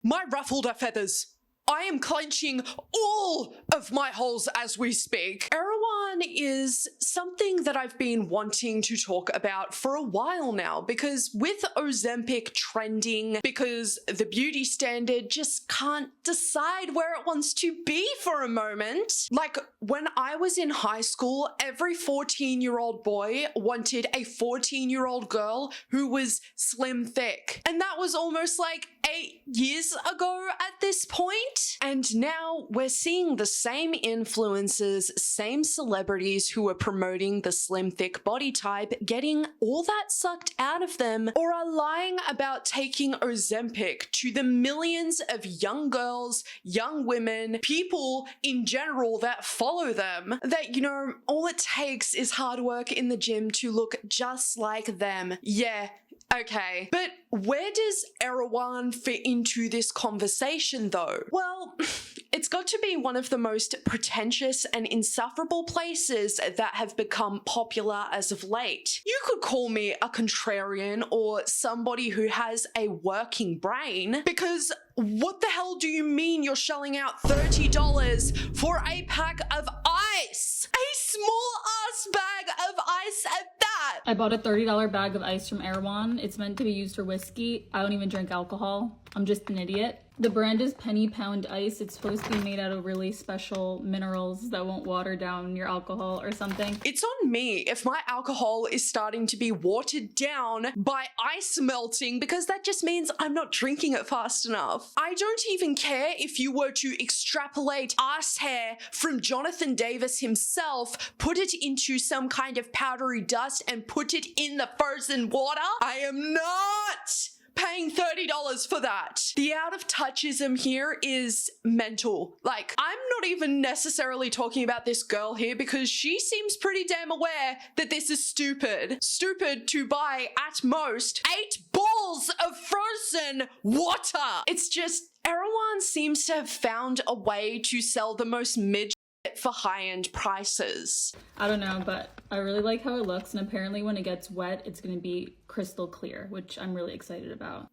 My ruffled feathers. I am clenching all of my holes as we speak. Erewhon is something that I've been wanting to talk about for a while now, because with Ozempic trending, because the beauty standard just can't decide where it wants to be for a moment. Like, when I was in high school, every 14-year-old boy wanted a 14-year-old girl who was slim thick. And that was almost like 8 years ago at this point. And now we're seeing the same influencers, same celebrities who are promoting the slim thick body type, getting all that sucked out of them, or are lying about taking Ozempic to the millions of young girls, young women, people in general that follow them, that, you know, all it takes is hard work in the gym to look just like them. Yeah. Okay, but where does Erewhon fit into this conversation though? Well, it's got to be one of the most pretentious and insufferable places that have become popular as of late. You could call me a contrarian or somebody who has a working brain, because what the hell do you mean you're shelling out $30 for a pack of ice? A small ass bag of ice at that! I bought a $30 bag of ice from Erewhon. It's meant to be used for whiskey. I don't even drink alcohol. I'm just an idiot. The brand is Penny Pound Ice. It's supposed to be made out of really special minerals that won't water down your alcohol or something. It's on me if my alcohol is starting to be watered down by ice melting, because that just means I'm not drinking it fast enough. I don't even care if you were to extrapolate ass hair from Jonathan Davis himself, put it into some kind of powdery dust and put it in the frozen water. I am not paying $30 for that. The out of touchism here is mental. Like, I'm not even necessarily talking about this girl here, because she seems pretty damn aware that this is stupid. Stupid to buy at most 8 balls of frozen water. It's just, Erewhon seems to have found a way to sell the most mid for high-end prices. I don't know, but I really like how it looks, and apparently when it gets wet, it's going to be crystal clear, which I'm really excited about.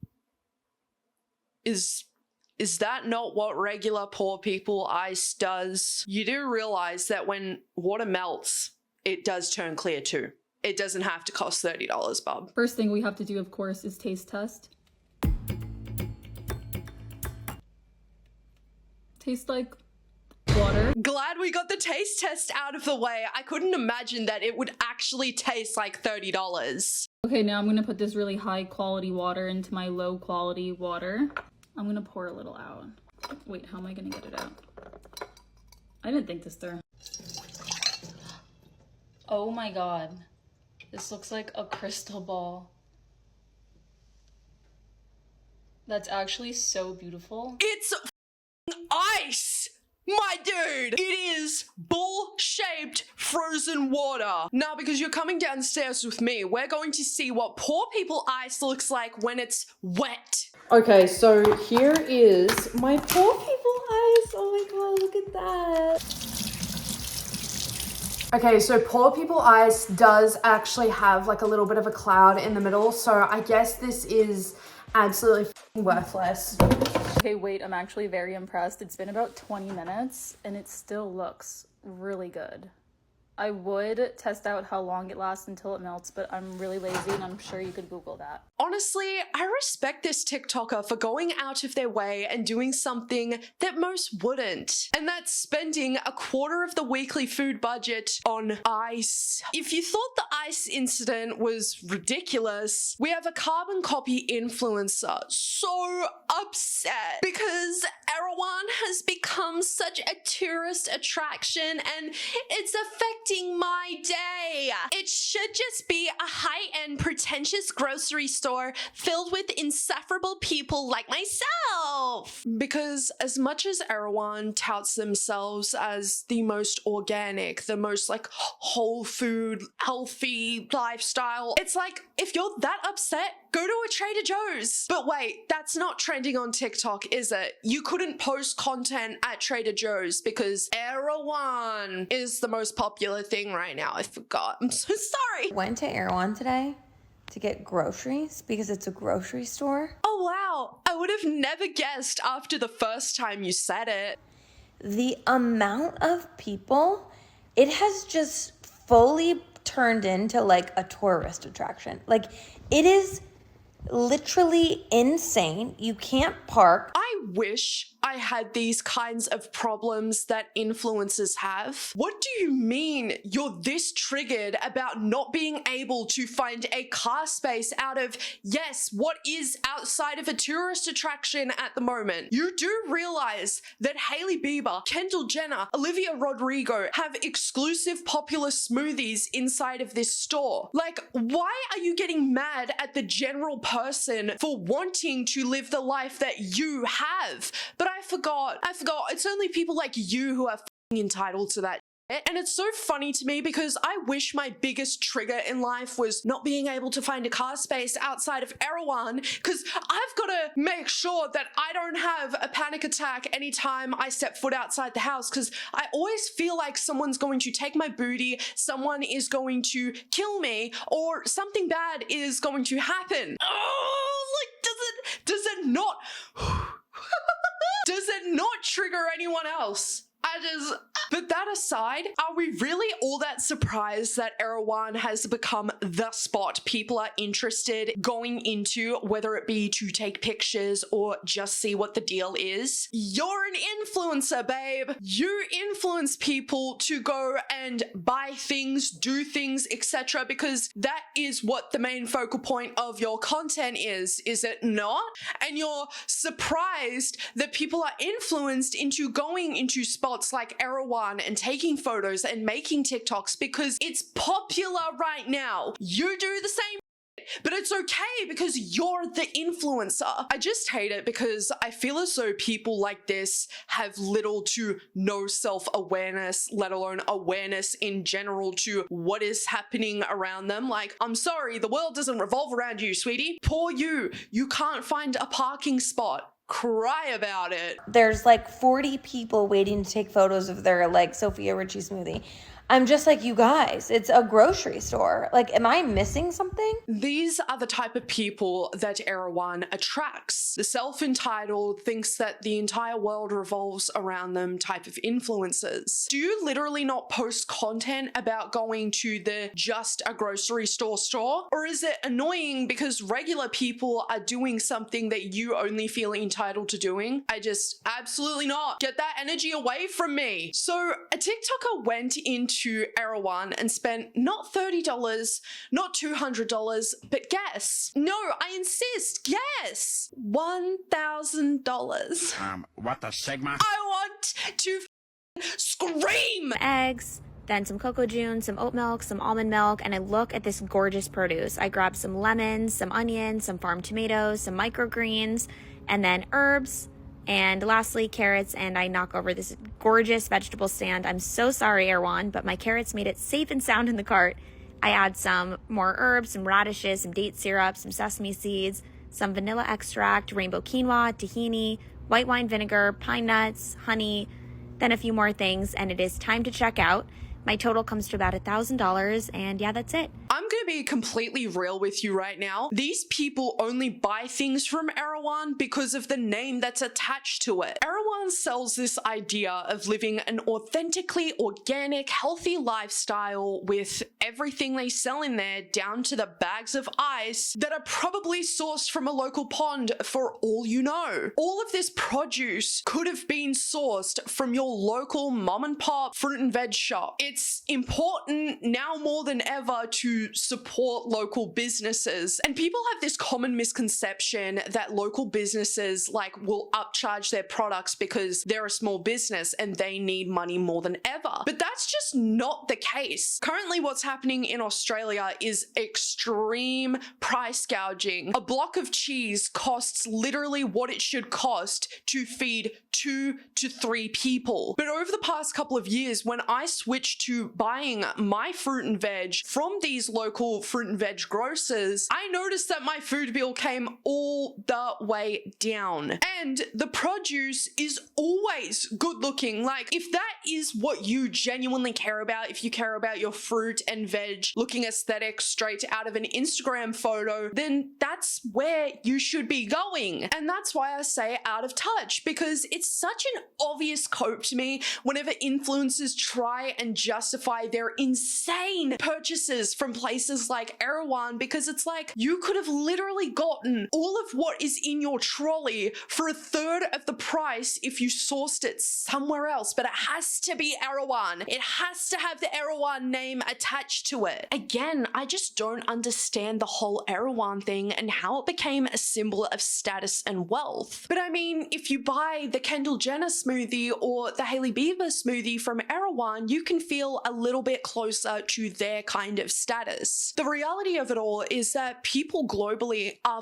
Is that not what regular poor people ice does? You do realize that when water melts, it does turn clear too. It doesn't have to cost $30, bub. First thing we have to do, of course, is taste test. Tastes like water. Glad we got the taste test out of the way. I couldn't imagine that it would actually taste like $30. Okay, now I'm gonna put this really high quality water into my low quality water. I'm gonna pour a little out. Wait, how am I gonna get it out? I didn't think this through. Oh my god. This looks like a crystal ball. That's actually so beautiful. It's ice! My dude, it is ball-shaped frozen water. Now, because you're coming downstairs with me, we're going to see what poor people ice looks like when it's wet. Okay, so here is my poor people ice. Oh my god, look at that. Okay, so poor people ice does actually have like a little bit of a cloud in the middle, so I guess this is absolutely worthless. Okay, wait, I'm actually very impressed. It's been about 20 minutes and it still looks really good. I would test out how long it lasts until it melts, but I'm really lazy and I'm sure you could Google that. Honestly, I respect this TikToker for going out of their way and doing something that most wouldn't. And that's spending a quarter of the weekly food budget on ice. If you thought the ice incident was ridiculous, we have a carbon copy influencer so upset because Erewhon has become such a tourist attraction and it's affecting my day. It should just be a high-end pretentious grocery store filled with insufferable people like myself. Because as much as Erewhon touts themselves as the most organic, the most like whole food, healthy lifestyle, it's like, if you're that upset, go to a Trader Joe's. But wait, that's not trending on TikTok, is it? You couldn't post content at Trader Joe's because Erewhon is the most popular thing right now. I forgot. I'm so sorry. Went to Erewhon today to get groceries because it's a grocery store. Oh wow, I would have never guessed after the first time you said it. The amount of people, it has just fully turned into like a tourist attraction. Like, it is literally insane. You can't park. I wish I had these kinds of problems that influencers have. What do you mean you're this triggered about not being able to find a car space out of, yes, what is outside of a tourist attraction at the moment? You do realize that Hailey Bieber, Kendall Jenner, Olivia Rodrigo have exclusive popular smoothies inside of this store. Like, why are you getting mad at the general person for wanting to live the life that you have? But I forgot. It's only people like you who are entitled to that. And it's so funny to me because I wish my biggest trigger in life was not being able to find a car space outside of Erewhon, because I've got to make sure that I don't have a panic attack anytime I step foot outside the house, because I always feel like someone's going to take my booty, someone is going to kill me, or something bad is going to happen. Oh, like, does it not does it not trigger anyone else? But that aside, are we really all that surprised that Erewhon has become the spot people are interested going into, whether it be to take pictures or just see what the deal is? You're an influencer, babe. You influence people to go and buy things, do things, etc., because that is what the main focal point of your content is it not? And you're surprised that people are influenced into going into spots like Erewhon and taking photos and making TikToks because it's popular right now. You do the same, but it's okay because you're the influencer. I just hate it because I feel as though people like this have little to no self-awareness, let alone awareness in general to what is happening around them. Like, I'm sorry, the world doesn't revolve around you, sweetie. Poor you. You can't find a parking spot. Cry about it. There's like 40 people waiting to take photos of their like Sophia Richie smoothie. I'm just like, you guys, it's a grocery store. Like, am I missing something? These are the type of people that Erewhon attracts. The self-entitled, thinks that the entire world revolves around them type of influencers. Do you literally not post content about going to the just a grocery store? Or is it annoying because regular people are doing something that you only feel entitled to doing? Absolutely not. Get that energy away from me. So a TikToker went into Erewhon and spent not $30, not $200, but guess. No, I insist, guess. $1,000. What the Sigma? I want to scream. Eggs, then some cocoa june, some oat milk, some almond milk, and I look at this gorgeous produce. I grab some lemons, some onions, some farm tomatoes, some microgreens, and then herbs, and lastly, carrots, and I knock over this gorgeous vegetable stand. I'm so sorry, Erewhon, but my carrots made it safe and sound in the cart. I add some more herbs, some radishes, some date syrup, some sesame seeds, some vanilla extract, rainbow quinoa, tahini, white wine vinegar, pine nuts, honey, then a few more things, and it is time to check out. My total comes to about $1,000, and yeah, that's it. I'm gonna be completely real with you right now. These people only buy things from Erewhon because of the name that's attached to it. Erewhon sells this idea of living an authentically organic, healthy lifestyle with everything they sell in there down to the bags of ice that are probably sourced from a local pond for all you know. All of this produce could have been sourced from your local mom and pop fruit and veg shop. It's important now more than ever to support local businesses. And people have this common misconception that local businesses will upcharge their products because they're a small business and they need money more than ever. But that's just not the case. Currently, what's happening in Australia is extreme price gouging. A block of cheese costs literally what it should cost to feed 2 to 3 people. But over the past couple of years, when I switched to buying my fruit and veg from these local fruit and veg grocers, I noticed that my food bill came all the way down. And the produce is always good looking. Like, if that is what you genuinely care about, if you care about your fruit and veg looking aesthetic straight out of an Instagram photo, then that's where you should be going. And that's why I say out of touch, because it's such an obvious cope to me whenever influencers try and justify their insane purchases from places like Erewhon, because it's like, you could have literally gotten all of what is in your trolley for a third of the price if you sourced it somewhere else, but it has to be Erewhon. It has to have the Erewhon name attached to it. Again, I just don't understand the whole Erewhon thing and how it became a symbol of status and wealth. But I mean, if you buy the Kendall Jenner smoothie or the Hailey Bieber smoothie from Erewhon, you can feel a little bit closer to their kind of status. The reality of it all is that people globally are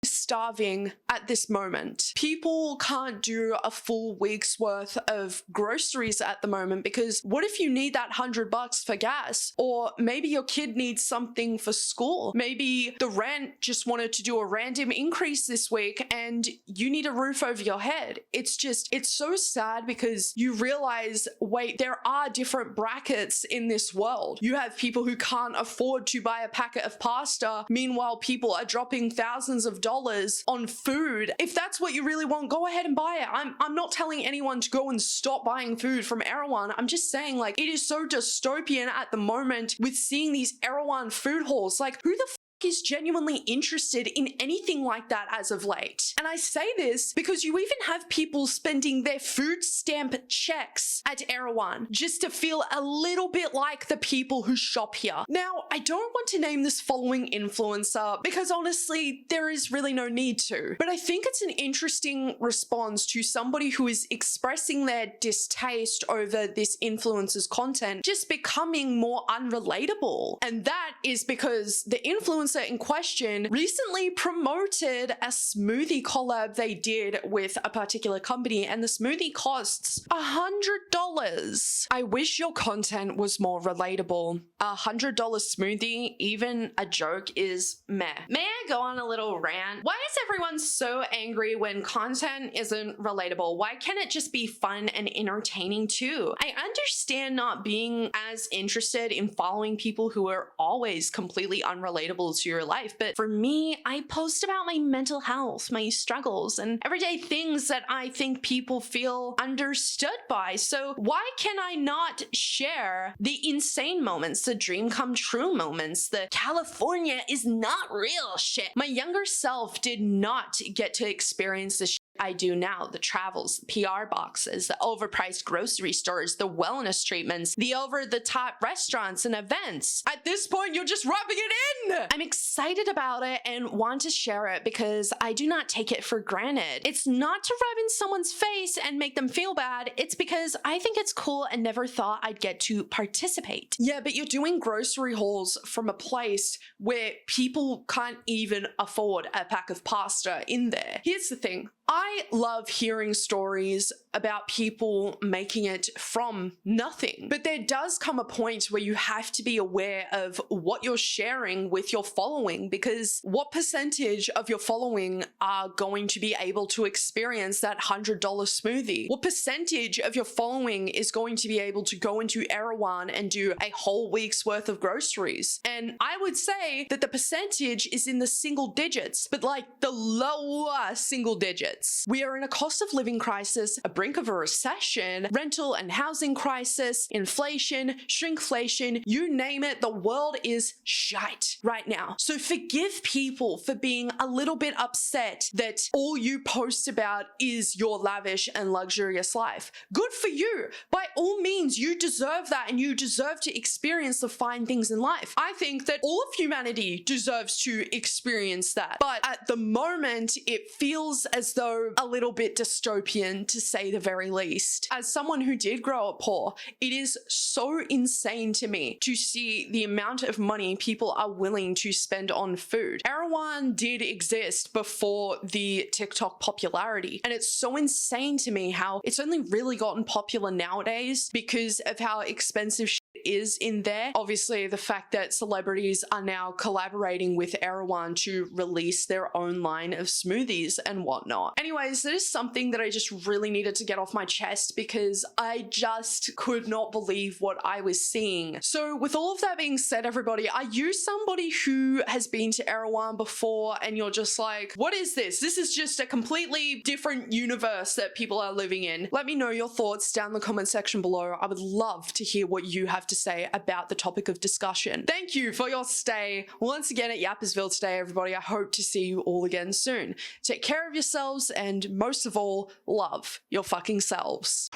starving at this moment. People can't do a full week's worth of groceries at the moment, because what if you need that $100 for gas? Or maybe your kid needs something for school. Maybe the rent just wanted to do a random increase this week and you need a roof over your head. It's so sad, because you realize, wait, there are different brackets in this world. You have people who can't afford to buy a packet of pasta. Meanwhile, people are dropping thousands of dollars on food. If that's what you really want, go ahead and buy it. I'm not telling anyone to go and stop buying food from Erewhon. I'm just saying, like, it is so dystopian at the moment with seeing these Erewhon food halls. Like, who the is genuinely interested in anything like that as of late? And I say this because you even have people spending their food stamp checks at Erewhon just to feel a little bit like the people who shop here. Now, I don't want to name this following influencer because honestly, there is really no need to. But I think it's an interesting response to somebody who is expressing their distaste over this influencer's content just becoming more unrelatable. And that is because the influencer in question recently promoted a smoothie collab they did with a particular company, and the smoothie costs $100. I wish your content was more relatable. $100 smoothie, even a joke, is meh. May I go on a little rant? Why is everyone so angry when content isn't relatable? Why can't it just be fun and entertaining too? I understand not being as interested in following people who are always completely unrelatable to your life, but for me, I post about my mental health, my struggles, and everyday things that I think people feel understood by. So why can I not share the insane moments, the dream come true moments, the California is not real shit? My younger self did not get to experience this shit I do now. The travels, the PR boxes, the overpriced grocery stores, the wellness treatments, the over-the-top restaurants and events. At this point, you're just rubbing it in! I'm excited about it and want to share it because I do not take it for granted. It's not to rub in someone's face and make them feel bad. It's because I think it's cool and never thought I'd get to participate. Yeah, but you're doing grocery hauls from a place where people can't even afford a pack of pasta in there. Here's the thing. I love hearing stories about people making it from nothing, but there does come a point where you have to be aware of what you're sharing with your following, because what percentage of your following are going to be able to experience that $100 smoothie? What percentage of your following is going to be able to go into Erewhon and do a whole week's worth of groceries? And I would say that the percentage is in the single digits, but like the lower single digits. We are in a cost of living crisis, a brink of a recession, rental and housing crisis, inflation, shrinkflation, you name it, the world is shite right now. So forgive people for being a little bit upset that all you post about is your lavish and luxurious life. Good for you. By all means, you deserve that and you deserve to experience the fine things in life. I think that all of humanity deserves to experience that. But at the moment, it feels as though a little bit dystopian, to say the very least. As someone who did grow up poor, it is so insane to me to see the amount of money people are willing to spend on food. Erewhon did exist before the TikTok popularity, and it's so insane to me how it's only really gotten popular nowadays because of how expensive shit is in there. Obviously, the fact that celebrities are now collaborating with Erewhon to release their own line of smoothies and whatnot. Anyways, that is something that I just really needed to get off my chest because I just could not believe what I was seeing. So with all of that being said, everybody, are you somebody who has been to Erewhon before and you're just like, what is this? This is just a completely different universe that people are living in. Let me know your thoughts down in the comment section below. I would love to hear what you have to say about the topic of discussion. Thank you for your stay once again at Yappersville today, everybody. I hope to see you all again soon. Take care of yourselves and most of all, love your fucking selves.